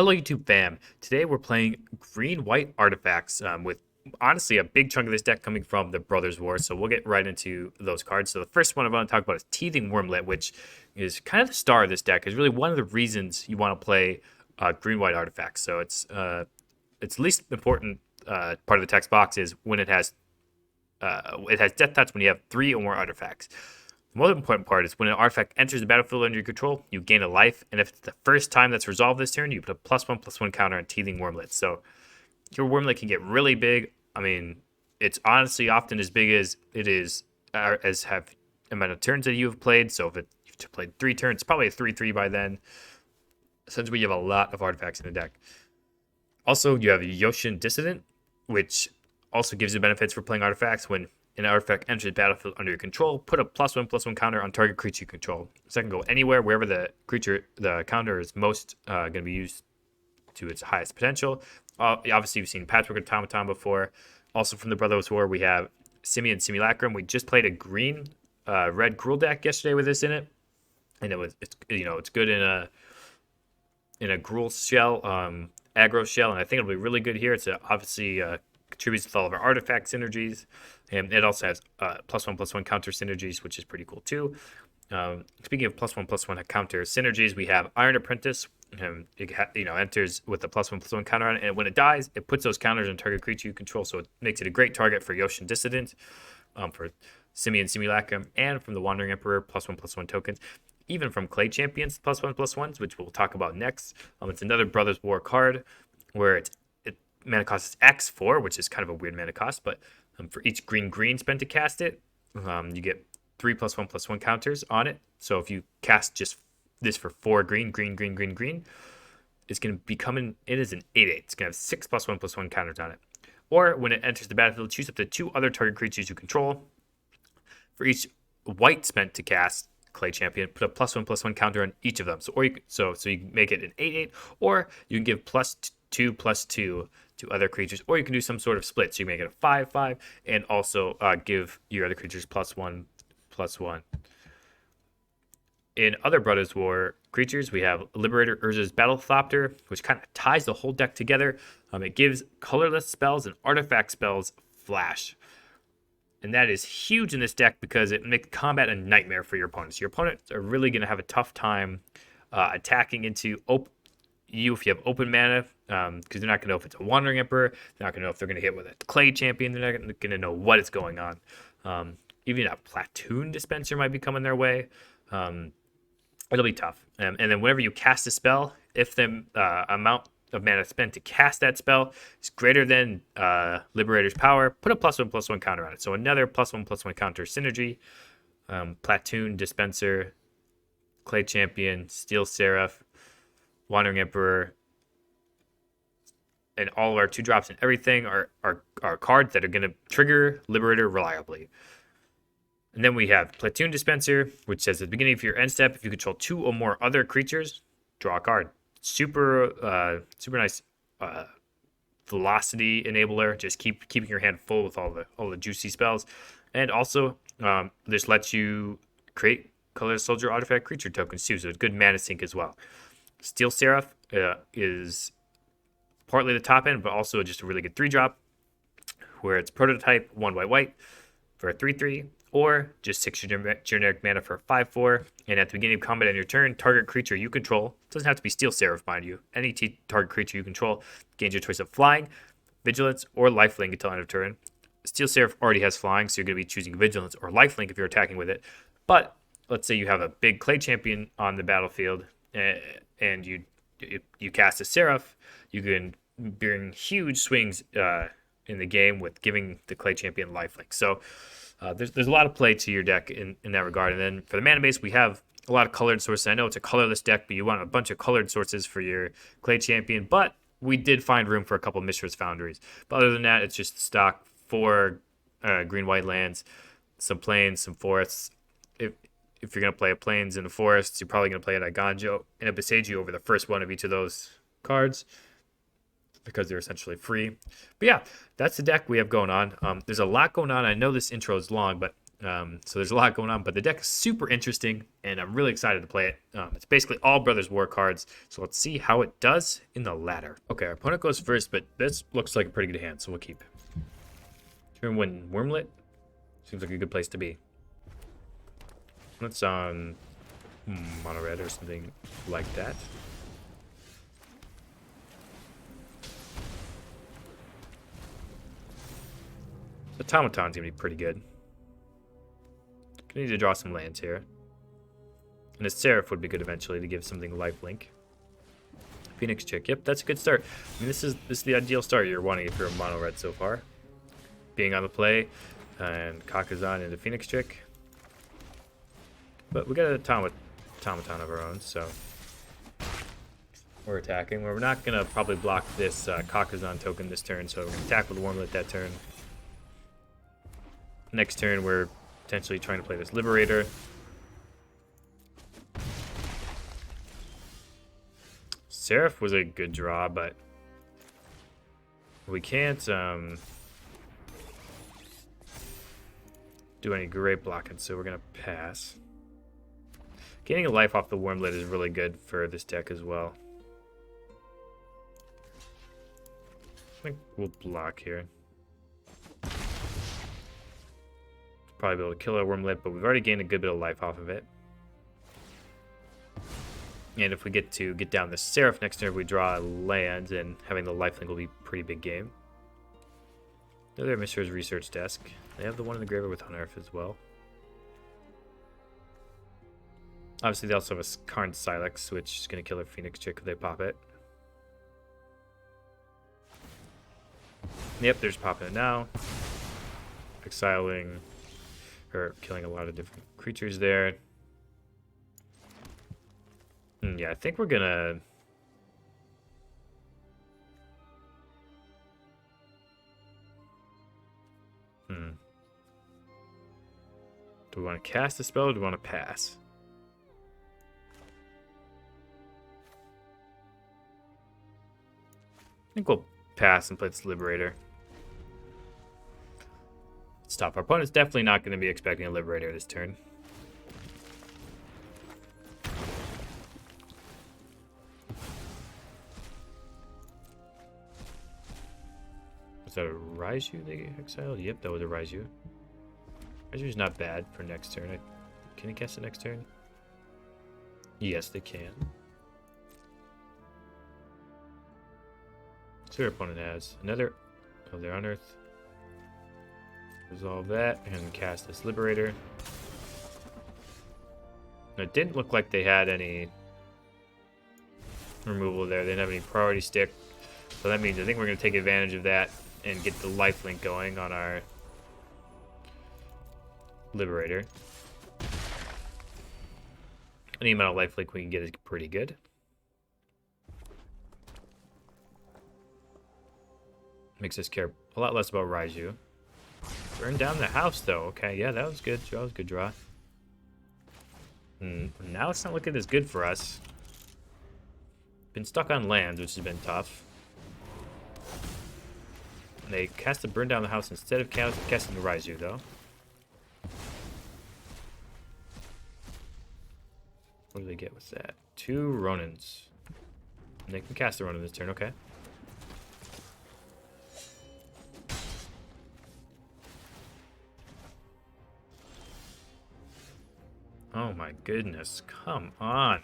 Hello YouTube fam. Today we're playing green-white artifacts with honestly a big chunk of this deck coming from the Brothers War. So we'll get right into those cards. So the first one I want to talk about is Teething Wormlet, which is kind of the star of this deck. Is really one of the reasons you want to play green-white artifacts. So it's least important part of the text box is when it has death touch when you have 3 or more artifacts. The most important part is when an artifact enters the battlefield under your control, you gain a life, and if it's the first time that's resolved this turn, you put a +1/+1 counter on Teething Wormlet. So your Wormlet can get really big. I mean, it's honestly often as big as it is, as have amount of turns that you have played. So if you've played 3 turns, it's probably a 3/3 by then. Essentially, you have a lot of artifacts in the deck. Also, you have Yoshin Dissident, which also gives you benefits for playing artifacts. When an artifact enters the battlefield under your control, put a +1/+1 counter on target creature you control. So that can go anywhere, wherever the counter is most going to be used to its highest potential. Obviously, you've seen Patchwork Automaton before. Also from the Brothers War, we have Simian Simulacrum. We just played a green red Gruul deck yesterday with this in it, and it's good in a Gruul shell, aggro shell, and I think it'll be really good here. It's obviously contributes to all of our artifact synergies, and it also has +1/+1 counter synergies, which is pretty cool too. Speaking of +1/+1 counter synergies, we have Iron Apprentice. It enters with a +1/+1 counter on it, and when it dies, it puts those counters on target creature you control. So it makes it a great target for Yoshin Dissident, for Simian Simulacrum, and from the Wandering Emperor +1/+1 tokens. Even from Clay Champions +1/+1s, which we'll talk about next. It's another Brothers War card where mana cost is X4, which is kind of a weird mana cost, but for each green spent to cast it, you get 3 +1/+1 counters on it. So if you cast just this for 4 green, it's going to be coming. It is an 8/8. It's going to have 6 +1/+1 counters on it. Or when it enters the battlefield, choose up to 2 other target creatures you control. For each white spent to cast Clay Champion, put a +1/+1 counter on each of them. So you can make it an 8/8, or you can give +2/+2 to other creatures, or you can do some sort of split. So you make it a 5/5, and also give your other creatures +1/+1. In other Brothers War creatures, we have Liberator Urza's Battlethopter, which kind of ties the whole deck together. It gives colorless spells and artifact spells flash. And that is huge in this deck because it makes combat a nightmare for your opponents. Your opponents are really going to have a tough time attacking into you if you have open mana, because they're not going to know if it's a Wandering Emperor. They're not going to know if they're going to hit with a Clay Champion. They're not going to know what is going on. Even a Platoon Dispenser might be coming their way. It'll be tough. And then whenever you cast a spell, if the amount of mana spent to cast that spell is greater than Liberator's power, put a +1/+1 counter on it. So another +1/+1 counter synergy. Platoon Dispenser, Clay Champion, Steel Seraph, Wandering Emperor, and all of our 2-drops and everything are cards that are going to trigger Liberator reliably. And then we have Platoon Dispenser, which says at the beginning of your end step, if you control 2 or more other creatures, draw a card. Super nice velocity enabler. Just keeping your hand full with all the juicy spells, and also this lets you create colorless soldier artifact creature tokens too. So it's good mana sink as well. Steel Seraph is partly the top end, but also just a really good 3-drop, where it's prototype 1 white for a 3/3. Or just 6 generic mana for a 5/4. And at the beginning of combat on your turn, target creature you control, doesn't have to be Steel Seraph, mind you, any target creature you control gains your choice of Flying, Vigilance, or Lifelink until end of turn. Steel Seraph already has Flying, so you're going to be choosing Vigilance or Lifelink if you're attacking with it. But let's say you have a big Clay Champion on the battlefield, and you cast a Seraph, you can bring huge swings in the game with giving the Clay Champion Lifelink. So there's a lot of play to your deck in that regard. And then for the mana base, we have a lot of colored sources. I know it's a colorless deck, but you want a bunch of colored sources for your Clay Champion. But we did find room for a couple of Mishra's Foundries. But other than that, it's just stock 4 green-white lands, some plains, some forests. If you're going to play a plains and a forest, you're probably going to play an Iganjo and a Boseiju over the first one of each of those cards, because they're essentially free. But yeah, that's the deck we have going on. There's a lot going on. I know this intro is long, but So there's a lot going on, but the deck is super interesting, and I'm really excited to play it. It's basically all Brothers War cards, so let's see how it does in the ladder. Okay, our opponent goes first, but this looks like a pretty good hand, so we'll keep. Turn 1 Wormlet. Seems like a good place to be. Let's on mono red or something like that. Automaton's gonna be pretty good. Need to draw some lands here. And a Seraph would be good eventually to give something lifelink. Phoenix Chick. Yep, that's a good start. I mean, this is the ideal start you're wanting if you're a mono red so far. Being on the play and Kakazan into Phoenix Chick. But we got an automaton of our own, so we're attacking. We're not gonna probably block this Kakazan token this turn, so we're gonna attack with Wormlet that turn. Next turn we're potentially trying to play this Liberator. Seraph was a good draw, but we can't do any great blocking, so we're going to pass. Getting a life off the Wormlet is really good for this deck as well. I think we'll block here. Probably be able to kill our Wormlet, but we've already gained a good bit of life off of it. And if we get down the Seraph next turn, we draw a land, and having the lifelink will be a pretty big game. Another Mystery's Research Desk. They have the one in the graveyard with Unearth as well. Obviously, they also have a Karn Silex, which is going to kill their Phoenix Chick if they pop it. Yep, there's popping it now. Exiling, or killing a lot of different creatures there. Yeah, I think we're gonna... Do we want to cast a spell or do we want to pass? I think we'll pass and play this Liberator. Stop. Our opponent's definitely not going to be expecting a Liberator this turn. Was that a Raiju they exiled? Yep, that was a Raiju. Raiju's not bad for next turn. Can he cast it next turn? Yes, they can. So your opponent has another. Oh, they're Unearth. Resolve that and cast this Liberator. It didn't look like they had any removal there. They didn't have any priority stick. So that means I think we're going to take advantage of that and get the lifelink going on our Liberator. Any amount of lifelink we can get is pretty good. Makes us care a lot less about Raiju. Burn down the house, though. Okay, yeah, that was good. That was a good draw. Now it's not looking as good for us. Been stuck on lands, which has been tough. They cast the burn down the house instead of casting the Raiju, though. What do they get with that? 2 Ronins. And they can cast the Ronin this turn, okay. Oh my goodness, come on.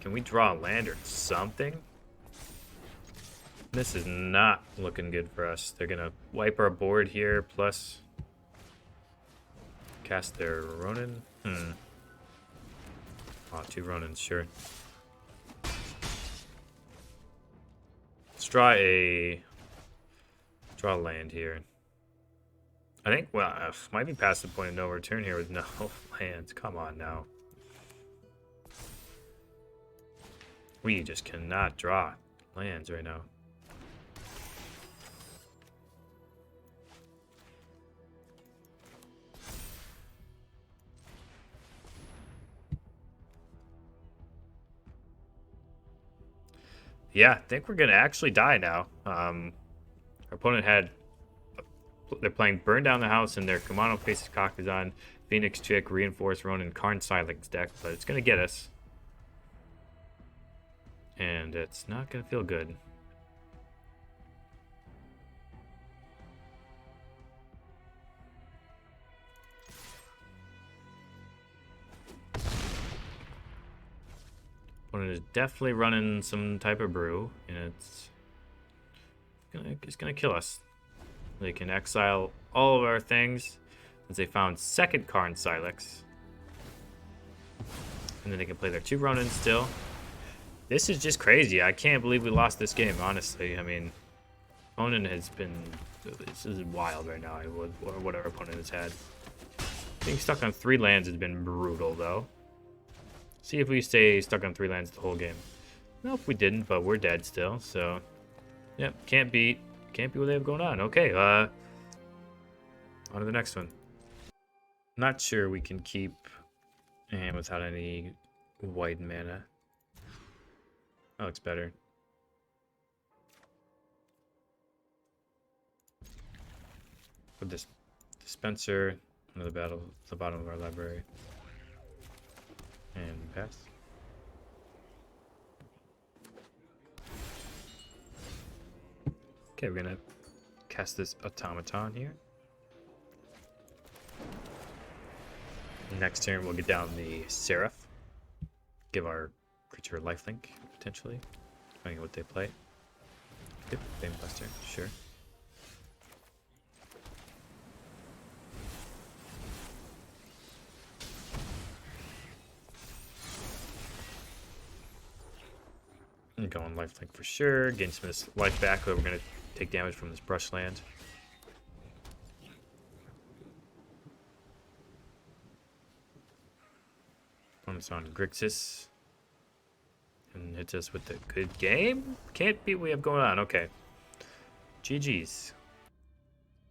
Can we draw a land or something? This is not looking good for us. They're gonna wipe our board here, plus cast their Ronin. Oh, 2 Ronins, sure. Let's draw a land here. I think, well, might be past the point of no return here with no lands. Come on now. We just cannot draw lands right now. Yeah, I think we're going to actually die now. Our opponent had they're playing Burn Down the House, and their Kumano faces Kakuzan, Phoenix Chick, Reinforce Ronin, Karn Silence deck, but it's gonna get us. And it's not gonna feel good. Opponent is definitely running some type of brew, and it's gonna kill us. They can exile all of our things, since they found second Karn Silex. And then they can play their 2 Ronin still. This is just crazy. I can't believe we lost this game, honestly. I mean, opponent has been... This is wild right now, or whatever opponent has had. Being stuck on 3 lands has been brutal, though. See if we stay stuck on 3 lands the whole game. Nope, we didn't, but we're dead still, so... Yep, can't beat what they have going on. Okay, on to the next one. Not sure we can keep a hand without any white mana. That looks better. Put this dispenser into the bottom of our library. And pass. Okay, we're gonna cast this automaton here. Next turn, we'll get down the Seraph. Give our creature lifelink, potentially, depending on what they play. Yep, Fame Buster, sure. I'm going lifelink for sure. Gain some of this life back, but we're gonna take damage from this brush land. Opponent's on Grixis. And hits us with the good game. Can't beat what we have going on. Okay. GG's.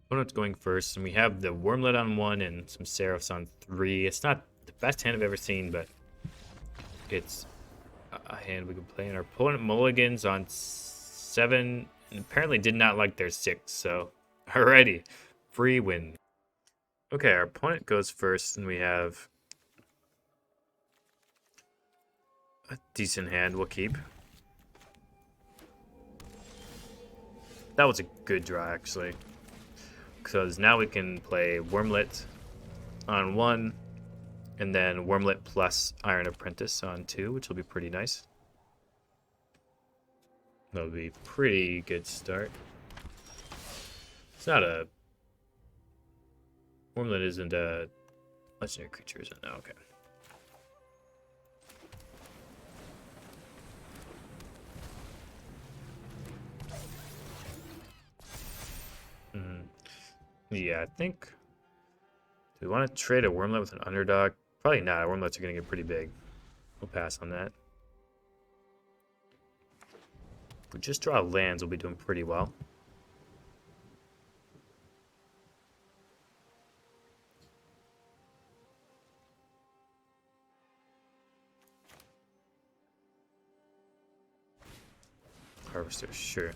Opponent's going first, and we have the Wormlet on 1 and some Seraphs on 3. It's not the best hand I've ever seen, but it's a hand we can play. And our opponent mulligans on 7, and apparently did not like their 6. So, alrighty, free win. Okay, our opponent goes first, and we have a decent hand. We'll keep. That was a good draw, actually, because now we can play Wormlet on 1. And then Wormlet plus Iron Apprentice on 2, which will be pretty nice. That'll be a pretty good start. It's not a... Wormlet isn't a legendary creature, is it? No, okay. Yeah, I think... Do we want to trade a Wormlet with an underdog? Probably not. Wormlets are going to get pretty big. We'll pass on that. If we just draw lands, we'll be doing pretty well. Harvester, sure.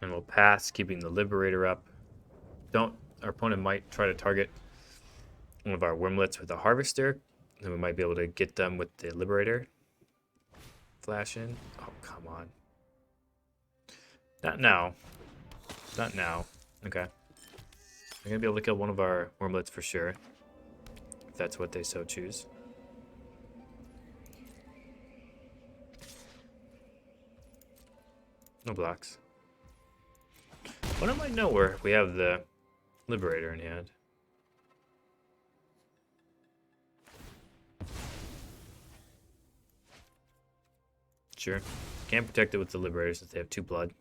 And we'll pass, keeping the Liberator up. Our opponent might try to target one of our Wormlets with a Harvester. Then we might be able to get them with the Liberator. Flash in. Oh, come on. Not now. Not now. Okay. We're going to be able to kill one of our Wormlets for sure, if that's what they so choose. No blocks. One might know where we have the Liberator in hand. Sure. Can't protect it with the Liberator since they have 2 blood.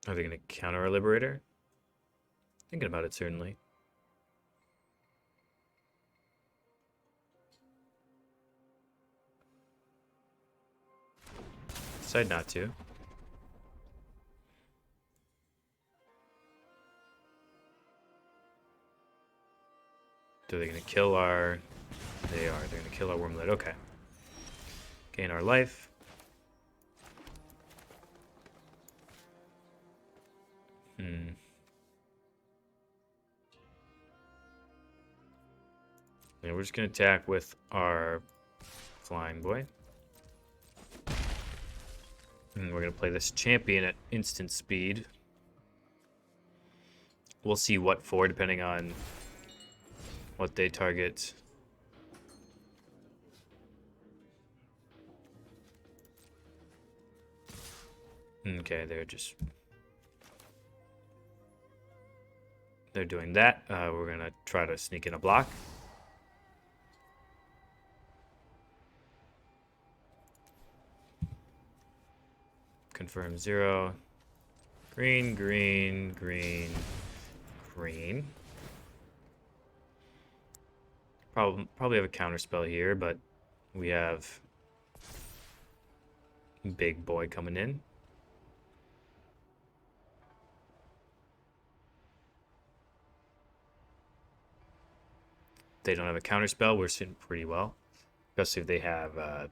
Are they going to counter our Liberator? Thinking about it, certainly. Decide not to. So they're going to kill our... They are. They're going to kill our Wormlet. Okay. Gain our life. And we're just going to attack with our Flying Boy. And we're going to play this champion at instant speed. We'll see what for, depending on what they target. Okay, they're doing that. We're gonna try to sneak in a block. Confirm 0. Green, green, green, green. Probably have a counter spell here, but we have Big Boy coming in. They don't have a counter spell. We're sitting pretty well, especially if they have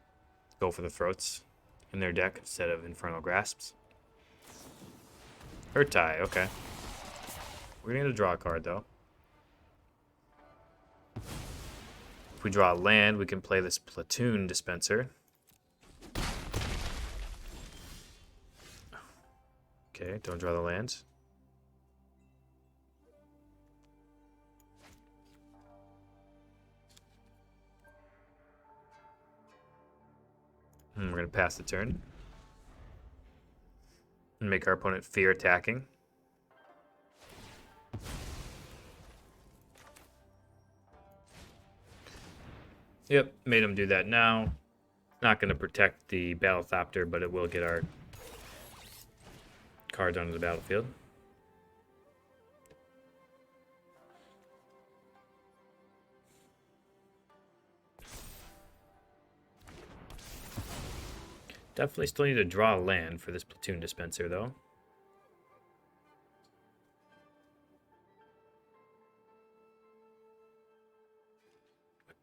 Go for the Throats in their deck instead of Infernal Grasps. Hurtai, okay. We're gonna draw a card though. If we draw a land, we can play this Platoon Dispenser. Okay, don't draw the lands. And we're gonna pass the turn. And make our opponent fear attacking. Yep, made him do that now. Not going to protect the Battlethopter, but it will get our cards onto the battlefield. Definitely still need to draw a land for this Platoon Dispenser, though.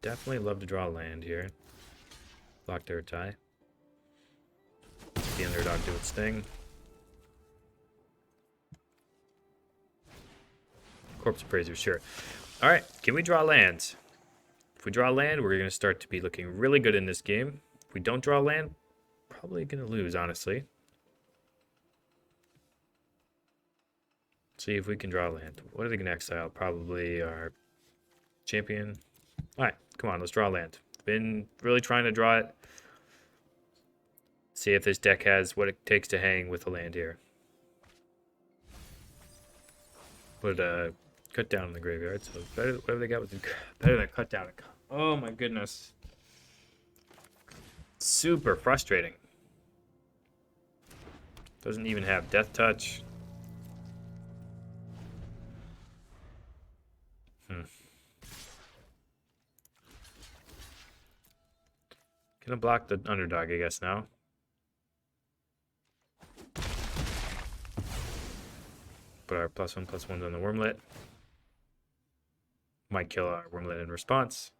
Definitely love to draw a land here. Block their tie. The underdog do its thing. Corpse Appraiser, sure. Alright, can we draw land? If we draw land, we're going to start to be looking really good in this game. If we don't draw land, probably going to lose, honestly. See if we can draw land. What are they going to exile? Probably our champion. Alright, come on, let's draw land. Been really trying to draw it. See if this deck has what it takes to hang with a land here. Put a cut down in the graveyard, so better, whatever they got with better than cut down. Oh my goodness. Super frustrating. Doesn't even have Death Touch. Gonna block the underdog, I guess, now. Put our +1/+1s on the Wormlet. Might kill our Wormlet in response.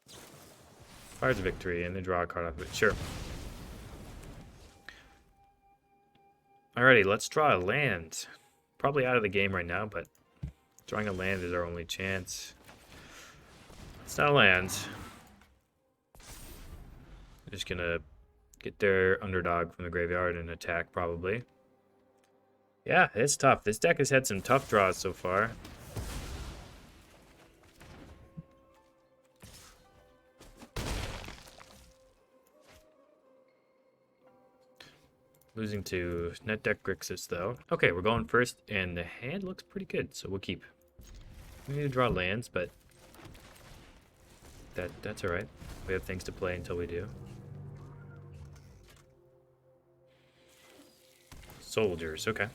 Fires a victory and then draw a card off of it. Sure. Alrighty, let's draw a land. Probably out of the game right now, but drawing a land is our only chance. It's not a land. Just gonna get their underdog from the graveyard and attack, probably. Yeah, it's tough. This deck has had some tough draws so far. Losing to net deck Grixis, though. Okay, we're going first, and the hand looks pretty good, so we'll keep. We need to draw lands, but that's alright. We have things to play until we do. Soldiers, okay.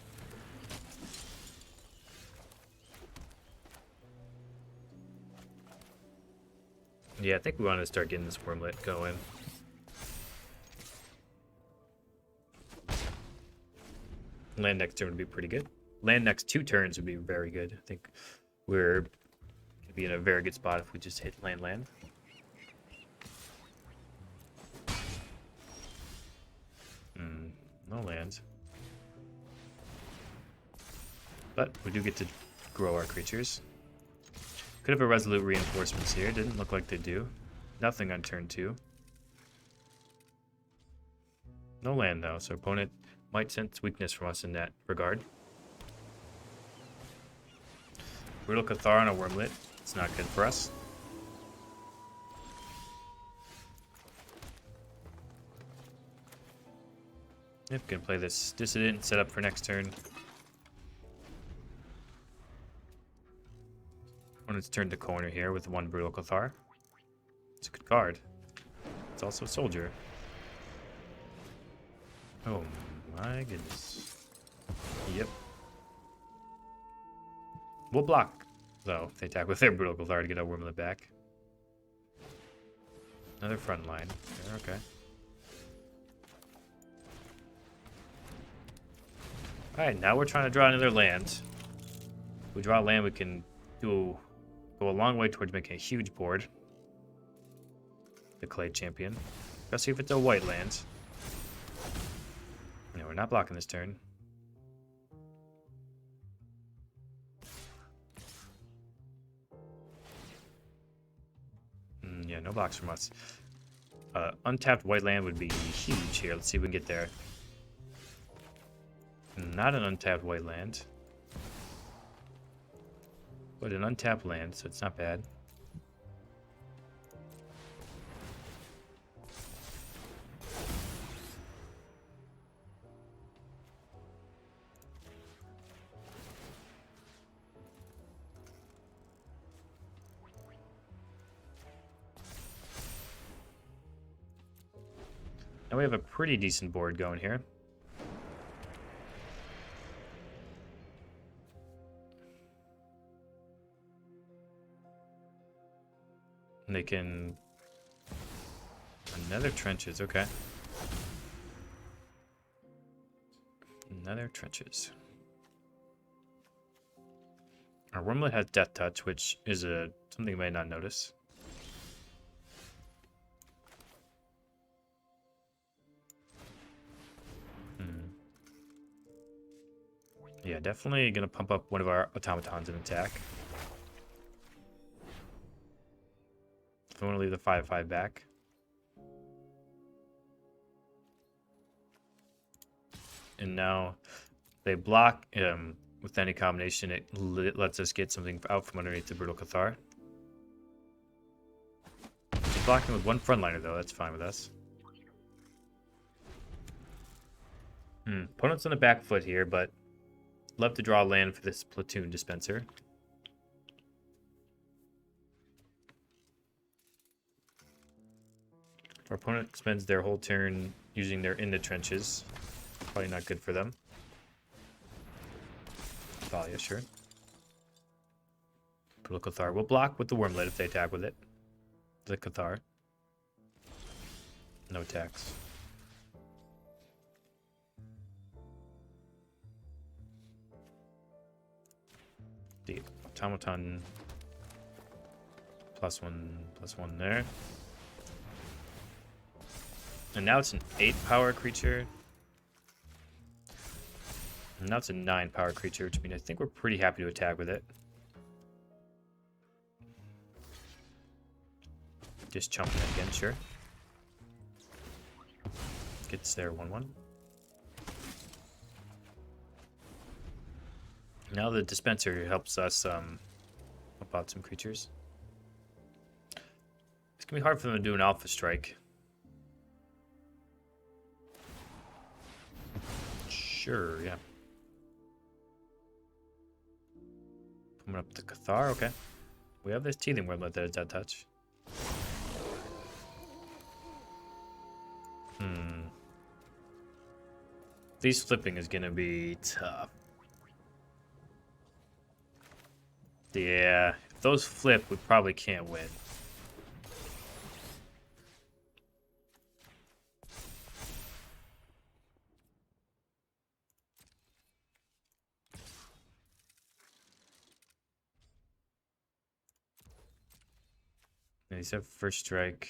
Yeah, I think we want to start getting this Wormlet going. Land next turn would be pretty good. land next 2 turns would be very good. I think we're going to be in a very good spot if we just hit land. No lands. But we do get to grow our creatures. Could have a Resolute Reinforcements here. Didn't look like they do. Nothing on turn 2. No land though, so opponent might sense weakness from us in that regard. Brutal Cathar on a Wormlet. It's not good for us. Yep, gonna play this Dissident and set up for next turn. Opponent's turned the corner here with 1 Brutal Cathar. It's a good card. It's also a Soldier. Oh my goodness. Yep. We'll block, though, if they attack with their Brutal Cathar to get our Wormlet back. Another front line. Okay. Alright, now we're trying to draw another land. If we draw a land, we can go a long way towards making a huge board. The Clay Champion. Let's see if it's a white land. No, we're not blocking this turn. Yeah, no blocks from us. Untapped white land would be huge here. Let's see if we can get there. Not an untapped white land. But an untapped land, so it's not bad. Now we have a pretty decent board going here. And they can... Another Trenches, okay. Another Trenches. Our Wormlet has Death Touch, which is something you may not notice. Yeah, definitely gonna pump up one of our automatons in attack. If I want to leave the 5/5 back. And now they block with any combination. It lets us get something out from underneath the Brutal Cathar. He's blocking with 1 frontliner though. That's fine with us. Opponent's on the back foot here, but love to draw land for this Platoon Dispenser. Our opponent spends their whole turn using their In the Trenches. Probably not good for them. Thalia, sure. Brutal Cathar will block with the Wormlet if they attack with it. The Cathar. No attacks. The automaton +1/+1 there. And now it's an 8 power creature. And now it's a 9 power creature, which means I think we're pretty happy to attack with it. Just chumping it again, sure. Gets there 1/1. Now the dispenser helps us help out some creatures. It's gonna be hard for them to do an alpha strike. Sure, yeah. Coming up the Cathar, okay. We have this Teething Wormlet that is Death Touch. These flipping is gonna be tough. Yeah, if those flip, we probably can't win. These have first strike.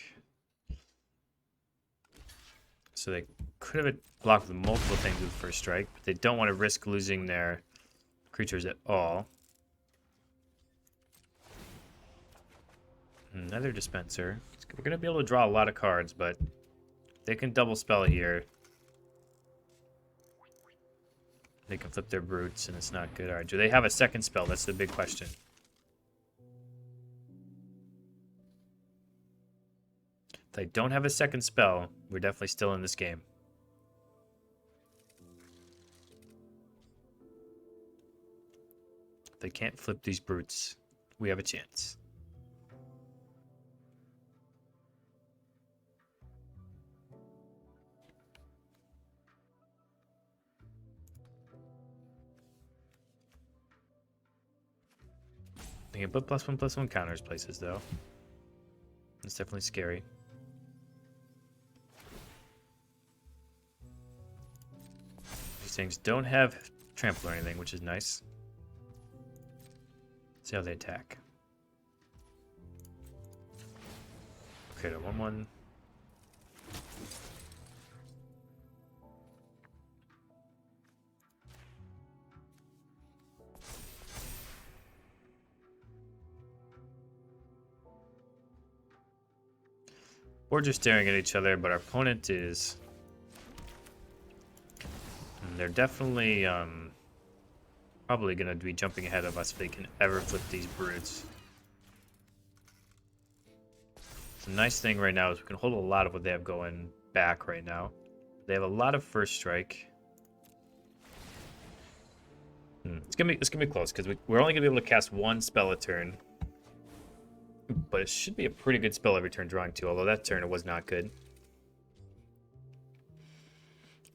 So they could have blocked multiple things with first strike, but they don't want to risk losing their creatures at all. Another dispenser. We're going to be able to draw a lot of cards, but they can double spell here. They can flip their brutes, and it's not good. All right, do they have a second spell? That's the big question. If they don't have a second spell, we're definitely still in this game. If they can't flip these brutes, we have a chance. They can put +1/+1 counters places, though. It's definitely scary. These things don't have trample or anything, which is nice. See how they attack. Okay, the 1/1. We're just staring at each other, but our opponent is... And they're definitely probably going to be jumping ahead of us if they can ever flip these brutes. The nice thing right now is we can hold a lot of what they have going back right now. They have a lot of first strike. It's gonna be close because we're only gonna be able to cast one spell a turn. But it should be a pretty good spell every turn drawing two, although that turn it was not good.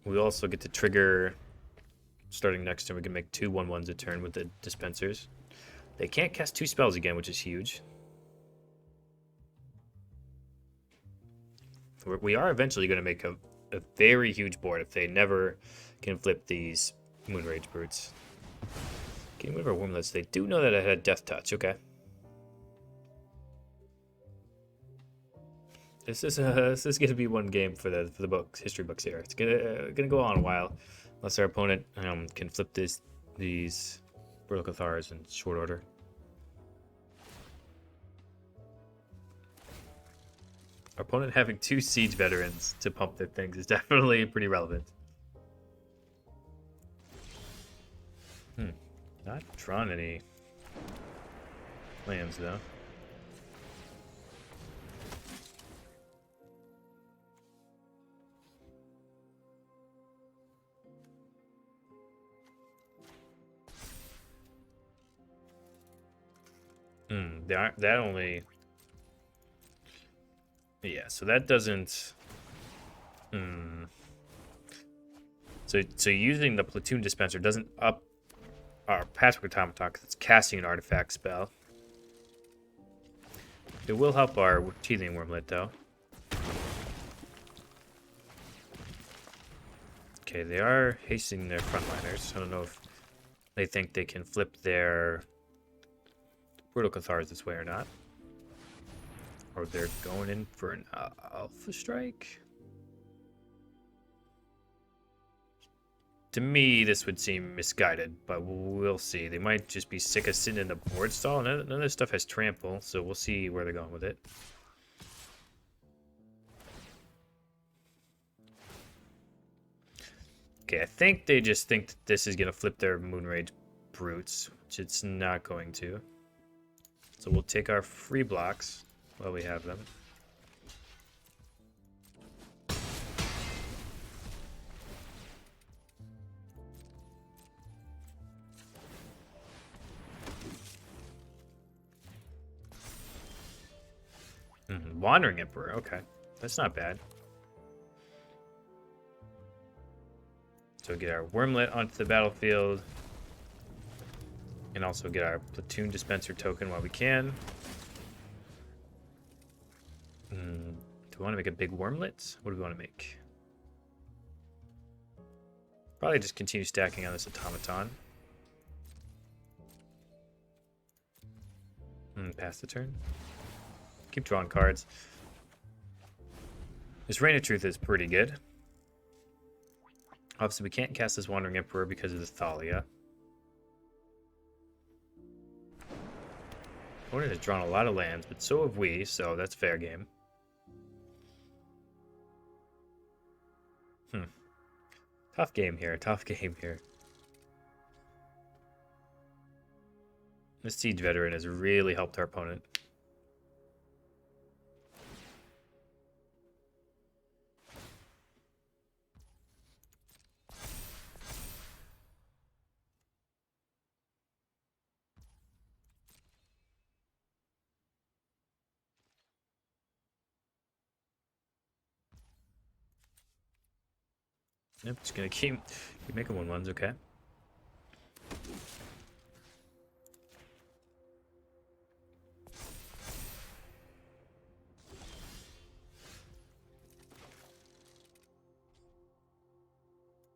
We also get to trigger, starting next turn, we can make 2 1/1s a turn with the dispensers. They can't cast 2 spells again, which is huge. We are eventually going to make a very huge board if they never can flip these Moonrage Brutes. Getting rid of our Wormlets, they do know that I had Death Touch, okay. This is going to be one game for the books, history books here. It's gonna go on a while, unless our opponent can flip these Brutal Cathars in short order. Our opponent having 2 siege veterans to pump their things is definitely pretty relevant. Not drawn any lands though. That only... Yeah, so that doesn't... So using the Platoon Dispenser doesn't up our Password Automaton because it's casting an artifact spell. It will help our Teething Wormlet, though. Okay, they are hastening their frontliners. I don't know if they think they can flip their Brutal Cathars this way or not. Or they're going in for an Alpha Strike. To me, this would seem misguided, but we'll see. They might just be sick of sitting in the board stall. None of this stuff has trample, so we'll see where they're going with it. Okay, I think they just think that this is going to flip their Moonrage Brutes, which it's not going to. So we'll take our free blocks while we have them. Wandering Emperor, okay. That's not bad. So get our Wormlet onto the battlefield. And also get our Platoon Dispenser token while we can. Do we want to make a big Wormlet? What do we want to make? Probably just continue stacking on this Automaton. Pass the turn. Keep drawing cards. This Reign of Truth is pretty good. Obviously, we can't cast this Wandering Emperor because of the Thalia. Opponent has drawn a lot of lands, but so have we, so that's fair game. Tough game here, tough game here. This Siege Veteran has really helped our opponent. Yep, just gonna keep making 1/1s, okay.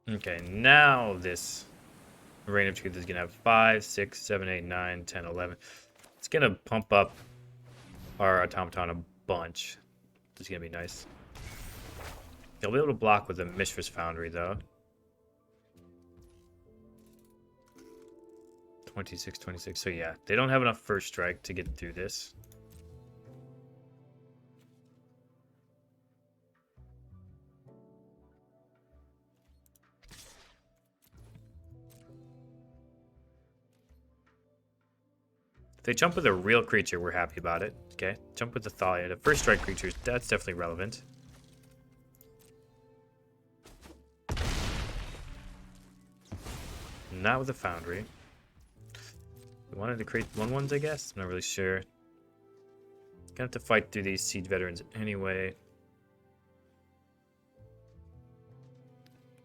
Okay, now this Reign of Truth is gonna have 5, 6, 7, 8, 9, 10, 11. It's gonna pump up our automaton a bunch. This is gonna be nice. They'll be able to block with a Mishra's Foundry, though. 26, 26. So, yeah, they don't have enough first strike to get through this. If they jump with a real creature, we're happy about it. Okay, jump with the Thalia. The first strike creatures, that's definitely relevant. Not with a Foundry. We wanted to create 1/1s, I guess. I'm not really sure. Gonna have to fight through these Siege Veterans anyway.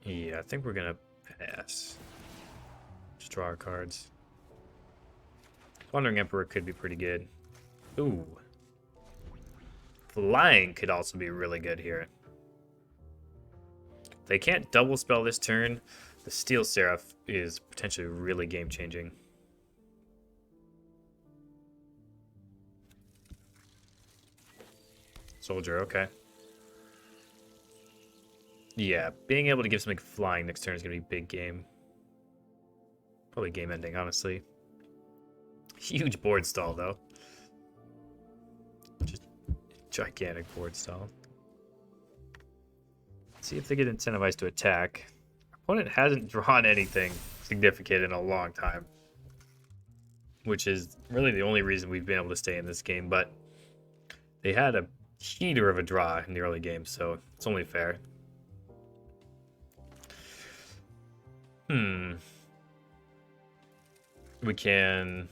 Yeah, I think we're gonna pass. Just draw our cards. Wandering Emperor could be pretty good. Ooh. Flying could also be really good here. If they can't double spell this turn, the Steel Seraph is potentially really game-changing. Soldier, okay. Yeah, being able to give something flying next turn is going to be big game. Probably game ending, honestly. Huge board stall, though. Just gigantic board stall. Let's see if they get incentivized to attack. Opponent hasn't drawn anything significant in a long time, which is really the only reason we've been able to stay in this game, but they had a heater of a draw in the early game, so it's only fair. We can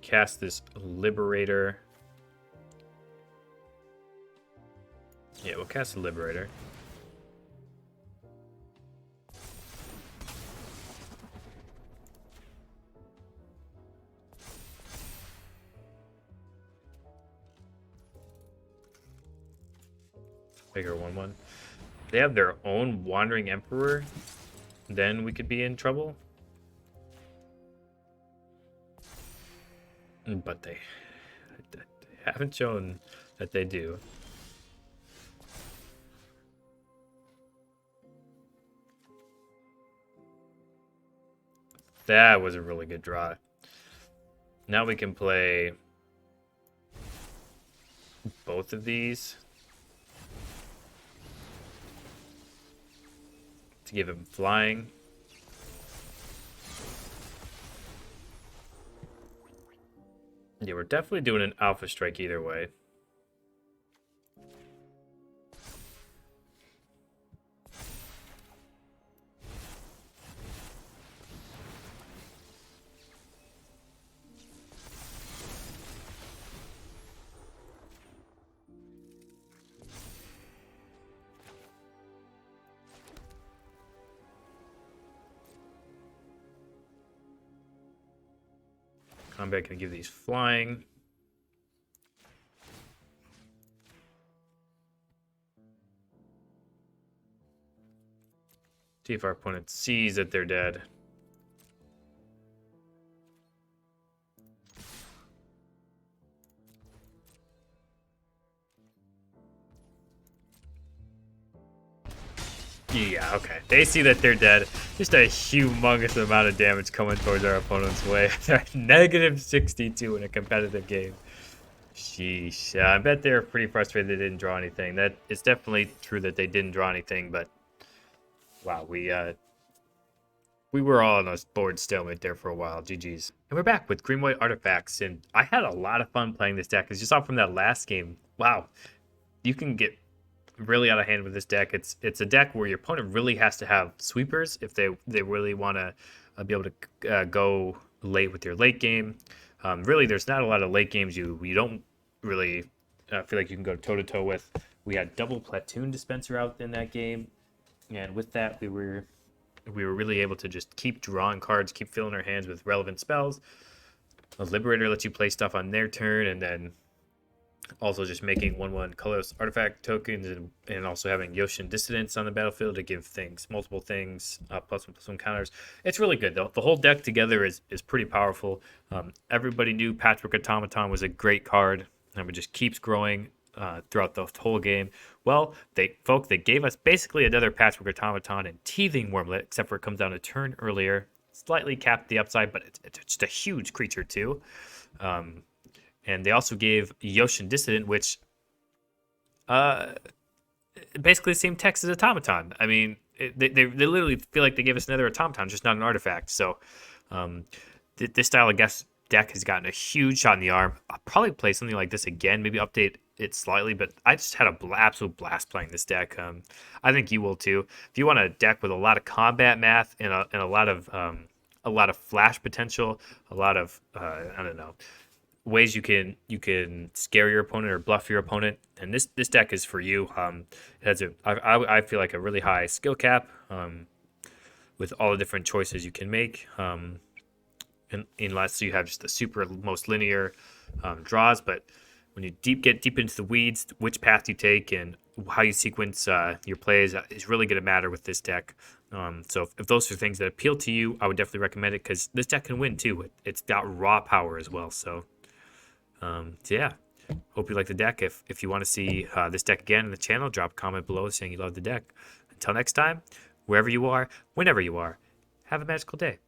cast this Liberator. Yeah, we'll cast the Liberator. Bigger 1/1. They have their own Wandering Emperor, then we could be in trouble. But they haven't shown that they do. That was a really good draw. Now we can play both of these to give him flying. Yeah, we're definitely doing an alpha strike either way. Combat can give these flying. See if our opponent sees that they're dead. Yeah, okay. They see that they're dead. Just a humongous amount of damage coming towards our opponent's way. They're negative 62 in a competitive game. Sheesh. I bet they're pretty frustrated they didn't draw anything. That it's definitely true that they didn't draw anything, but wow, we were all on a board stalemate there for a while. GG's. And we're back with Green White Artifacts, and I had a lot of fun playing this deck. As you saw from that last game, wow, you can get really out of hand with this deck. It's a deck where your opponent really has to have sweepers if they really want to be able to go late with your late game. Really, there's not a lot of late games you don't really feel like you can go toe to toe with. We had double platoon dispenser out in that game, and with that we were really able to just keep drawing cards, keep filling our hands with relevant spells. A Liberator lets you play stuff on their turn, and then also just making 1/1 colorless artifact tokens, and also having Yoshin Dissidents on the battlefield to give things multiple things +1/+1 counters. It's really good though. The whole deck together is pretty powerful. Everybody knew Patchwork Automaton was a great card, and it just keeps growing throughout the whole game. Well, they gave us basically another Patchwork Automaton and Teething Wormlet, except for it comes down a turn earlier, slightly capped the upside, but it's just a huge creature too. And they also gave Yoshin Dissident, which basically the same text as Automaton. I mean, they literally feel like they gave us another Automaton, just not an artifact. So this style of deck has gotten a huge shot in the arm. I'll probably play something like this again, maybe update it slightly, but I just had an absolute blast playing this deck. I think you will too. If you want a deck with a lot of combat math and a lot of flash potential, a lot of I don't know, ways you can scare your opponent or bluff your opponent, and this deck is for you. It has I feel like a really high skill cap with all the different choices you can make, unless you have just the super most linear draws. But when you get deep into the weeds, which path you take and how you sequence your plays is really going to matter with this deck. So if those are things that appeal to you, I would definitely recommend it, because this deck can win too. It's got raw power as well. So yeah, hope you like the deck. If you want to see this deck again in the channel, drop a comment below saying you love the deck. Until next time, wherever you are, whenever you are, have a magical day.